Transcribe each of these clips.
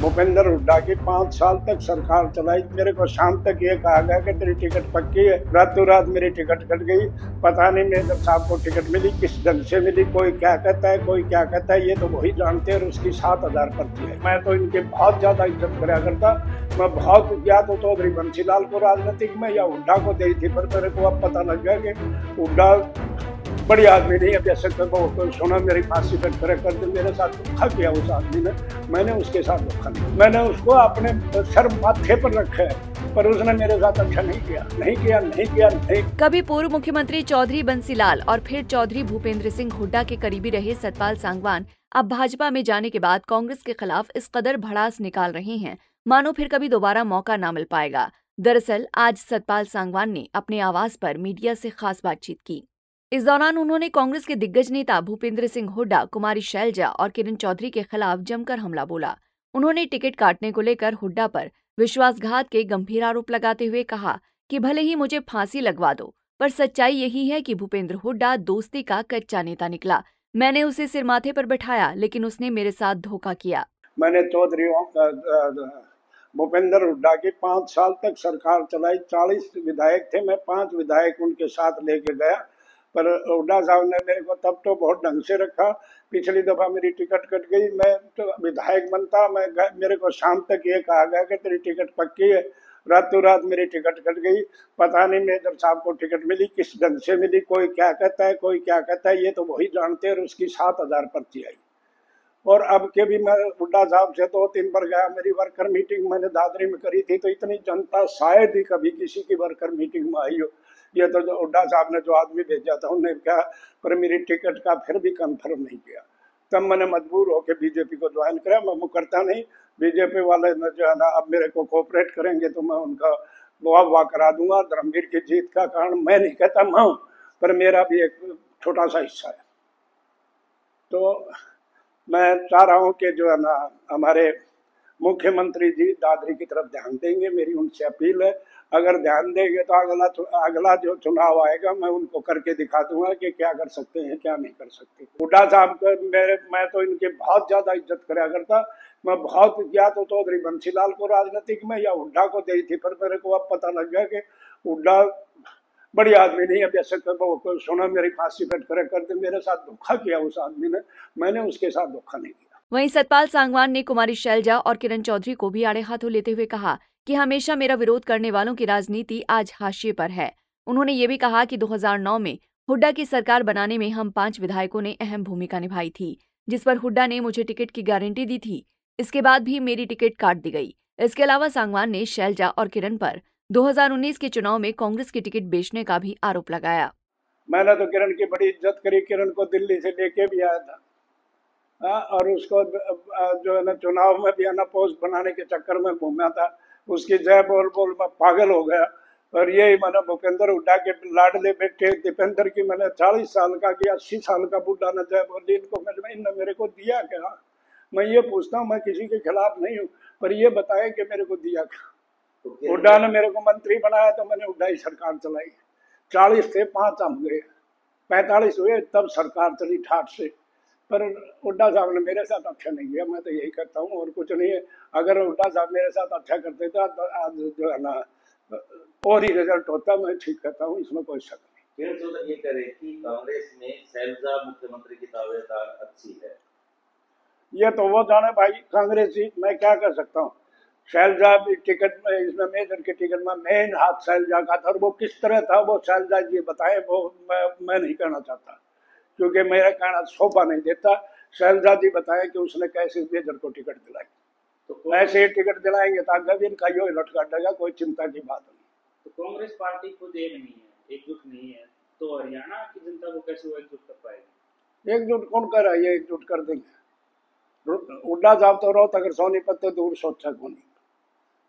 भूपेंद्र हुड्डा की 5 साल तक सरकार चलाई। मेरे को शाम तक ये कहा गया कि तेरी टिकट पक्की है, रातों रात मेरी टिकट कट गई। पता नहीं मेजर साहब को टिकट मिली किस ढंग से मिली, कोई क्या कहता है कोई क्या कहता है, ये तो वही जानते हैं। और उसकी 7,000 पर्ची है। मैं तो इनकी बहुत ज्यादा इज्जत करा करता। मैं बहुत या तो चौधरी बंसीलाल को राजनीतिक में या हुड्डा को दी थी, पर मेरे को अब पता लग गया कि हुड्डा बड़ी आदमी नहीं है। जैसे तो सुना मेरी फांसी पर कर दे, मेरे साथ धोखा किया उस आदमी ने, मैंने उसके साथ धोखा नहीं। मैंने उसको अपने सर माथे पर रखा है, पर उसने मेरे साथ अच्छा नहीं किया। कभी पूर्व मुख्यमंत्री चौधरी बंसीलाल और फिर चौधरी भूपेंद्र सिंह हुड्डा के करीबी रहे सतपाल सांगवान अब भाजपा में जाने के बाद कांग्रेस के खिलाफ इस कदर भड़ास निकाल रहे हैं मानो फिर कभी दोबारा मौका न मिल पाएगा। दरअसल आज सतपाल सांगवान ने अपने आवास पर मीडिया से खास बातचीत की। इस दौरान उन्होंने कांग्रेस के दिग्गज नेता भूपेंद्र सिंह हुड्डा, कुमारी शैलजा और किरण चौधरी के खिलाफ जमकर हमला बोला। उन्होंने टिकट काटने को लेकर हुड्डा पर विश्वासघात के गंभीर आरोप लगाते हुए कहा कि भले ही मुझे फांसी लगवा दो, पर सच्चाई यही है कि भूपेंद्र हुड्डा दोस्ती का कच्चा नेता निकला। मैंने उसे सिर माथे पर बैठाया, लेकिन उसने मेरे साथ धोखा किया। मैंने चौधरी भूपेंद्र हुड्डा की 5 साल तक सरकार चलाई। 40 विधायक थे, मैं 5 विधायक उनके साथ लेके गया, पर हुड्डा साहब ने मेरे को तब तो बहुत ढंग से रखा। पिछली दफा मेरी टिकट कट गई, मैं तो विधायक बनता, मेरे को शाम तक ये कहा गया कि तेरी टिकट पक्की है, रातों रात मेरी टिकट कट गई। पता नहीं मेजर साहब को टिकट मिली किस ढंग से मिली, कोई क्या कहता है कोई क्या कहता है, ये तो वही जानते हैं। और उसकी 7,000 पर्ची आई। और अब के भी मैं हुड्डा साहब से 2-3 बार गया। मेरी वर्कर मीटिंग मैंने दादरी में करी थी, तो इतनी जनता शायद ही कभी किसी की वर्कर मीटिंग में आई हो। ये तो जो हुड्डा साहब ने जो आदमी भेजा था उन्होंने क्या, पर मेरी टिकट का फिर भी कंफर्म नहीं किया। तब मैंने मजबूर होकर बीजेपी को ज्वाइन किया। मैं वो करता नहीं, बीजेपी वाले जो है ना अब मेरे को कोऑपरेट करेंगे तो मैं उनका वाह करा दूंगा। धर्मवीर की जीत का कारण मैं नहीं कहता मैं हूँ, पर मेरा भी एक छोटा सा हिस्सा है। तो मैं चाह रहा हूँ कि जो है ना हमारे मुख्यमंत्री जी दादरी की तरफ ध्यान देंगे, मेरी उनसे अपील है। अगर ध्यान देंगे तो अगला जो चुनाव आएगा मैं उनको करके दिखा दूंगा कि क्या कर सकते हैं क्या नहीं कर सकते। हुड्डा साहब को मैं तो इनकी बहुत ज्यादा इज्जत करा करता। मैं बहुत या तो चौधरी बंसीलाल को राजनीतिक में या हुड्डा को दी थी, पर मेरे को अब पता लग गया कि हुड्डा बड़ी आदमी नहीं है। जैसे तो सुना मेरी फांसी पर कर दे, मेरे साथ धोखा किया उस आदमी ने, मैंने उसके साथ धोखा नहीं किया। वहीं सतपाल सांगवान ने कुमारी शैलजा और किरण चौधरी को भी आड़े हाथों लेते हुए कहा कि हमेशा मेरा विरोध करने वालों की राजनीति आज हाशिए पर है। उन्होंने ये भी कहा कि 2009 में हुड्डा की सरकार बनाने में हम 5 विधायकों ने अहम भूमिका निभाई थी, जिस पर हुड्डा ने मुझे टिकट की गारंटी दी थी। इसके बाद भी मेरी टिकट काट दी गई। इसके अलावा सांगवान ने शैलजा और किरण पर 2019 के चुनाव में कांग्रेस की टिकट बेचने का भी आरोप लगाया। मैंने तो किरण की बड़ी इज्जत करी, किरण को दिल्ली से लेके भी आया था। और उसको जो है ना चुनाव में भी है ना पोस्ट बनाने के चक्कर में घूमा था। उसकी जय बोल बोल मैं पागल हो गया। और यही मैंने भूपेंद्र हुड्डा के लाडले बेटे दीपेंद्र की मैंने 40 साल का कि 80 साल का बुढ़ा ने जय बोली। इनको मेरे को दिया क्या? मैं ये पूछता हूँ, मैं किसी के खिलाफ नहीं हूँ, पर ये बताए कि मेरे को दिया क्या। हुड्डा ने मेरे को मंत्री बनाया तो मैंने हुड्डा ही सरकार चलाई। 40 थे 5 हम गए, 45 हुए तब सरकार चली ठाठ से। पर हुड्डा साहब ने मेरे साथ अच्छा नहीं किया। मैं तो यही करता हूँ और कुछ नहीं है। अगर हुड्डा साहब मेरे साथ अच्छा करते तो आज जो है ना और ही रिजल्ट होता। मैं ठीक करता हूँ, इसमें कोई शक नहीं। किरण चौधरी ये कह रहे कि कांग्रेस में शैलजा मुख्यमंत्री की दावेदार अच्छी है। ये तो वो जाने भाई कांग्रेसी, मैं क्या कर सकता हूँ। शैलजा टिकट में इसमें मेजर के टिकट में मेन हाथ शैलजा का था, और वो किस तरह था वो शैलजा जी बताए। वो मैं नहीं कहना चाहता क्योंकि मेरा कहना शोभा नहीं देता। शैलजा जी बताए कि उसने कैसे मेजर को टिकट दिलाई। तो ऐसे टिकट दिलाएंगे तो आगे इनका यो लट काटेगा, कोई चिंता की बात नहीं। तो कांग्रेस पार्टी खुद ये नहीं है, एकजुट नहीं है, तो हरियाणा की जनता को कैसे वो एकजुट कर पाएगी? एकजुट कौन कर रहा है? ये एकजुट कर देंगे। हुड्डा साहब तो रोहतक अगर सोनीपत तो दूर सोचा कौन नहीं।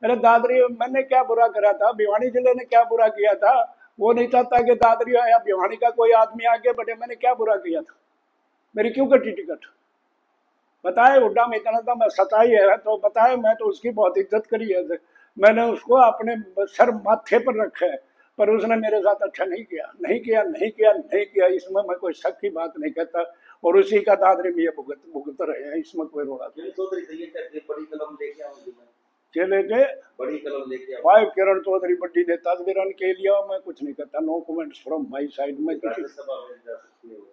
अरे दादरी मैंने क्या बुरा करा था? भिवानी जिले ने क्या बुरा किया था? वो नहीं चाहता कि दादरी या भिवानी का कोई आदमी आगे बढ़े। मैंने क्या बुरा किया था? मेरी क्यों कटी टिकट? बताए। हुड्डा में इतना था, मैं सच्चाई है तो बताए। मैं तो उसकी बहुत इज्जत करी है, मैंने उसको अपने सर माथे पर रखा है, पर उसने मेरे साथ अच्छा नहीं किया। इसमें मैं कोई शक की बात नहीं कहता। और उसी का दादरे में ये भुगत रहे हैं, इसमें कोई रोड़ा नहीं। चौधरी तो ये कहते हैं बड़ी कलम लेके आऊंगी मैं, चले के बड़ी कलम लेके भाई किरण चौधरी बड्डी नेता बिरन के लिए मैं कुछ नहीं कहता, no comments from my side. में किसी राज्यसभा में जा सकती है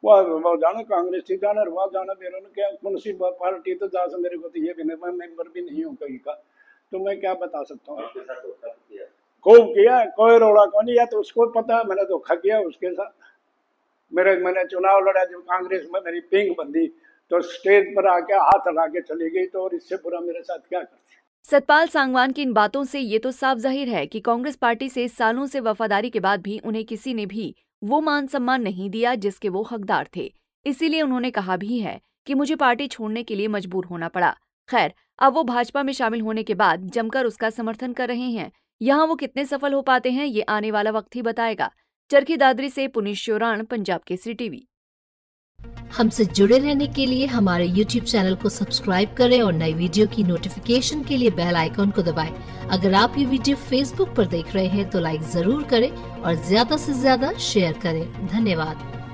वो जाना कांग्रेस थी जाना वहाँ जाना बिरन क्या कौन सी पार्टी तो जा से मेरे को तो ये भी नहीं, मैं मेंबर भी नहीं हूँ कहीं का, तो मैं क्या बता सकता हूँ। आपके साथ धोखा किया, खूब किया, कोई रोड़ा कौन या तो उसको पता है मैंने धोखा किया उसके साथ। मैंने चुनाव लड़ा जब कांग्रेस में मेरी पिंग बंदी तो स्टेज पर आके हाथ लगा के चली गई, तो और इससे बुरा मेरे साथ क्या करती। सतपाल सांगवान की इन बातों से ये तो साफ जाहिर है कि कांग्रेस पार्टी से सालों से वफादारी के बाद भी उन्हें किसी ने भी वो मान सम्मान नहीं दिया जिसके वो हकदार थे। इसीलिए उन्होंने कहा भी है कि मुझे पार्टी छोड़ने के लिए मजबूर होना पड़ा। खैर, अब वो भाजपा में शामिल होने के बाद जमकर उसका समर्थन कर रहे हैं। यहाँ वो कितने सफल हो पाते हैं ये आने वाला वक्त ही बताएगा। चरखी दादरी से पुनीश शोराण, पंजाब केसरी टीवी। हमसे जुड़े रहने के लिए हमारे YouTube चैनल को सब्सक्राइब करें और नई वीडियो की नोटिफिकेशन के लिए बेल आइकॉन को दबाएं। अगर आप ये वीडियो Facebook पर देख रहे हैं तो लाइक जरूर करें और ज्यादा से ज्यादा शेयर करें। धन्यवाद।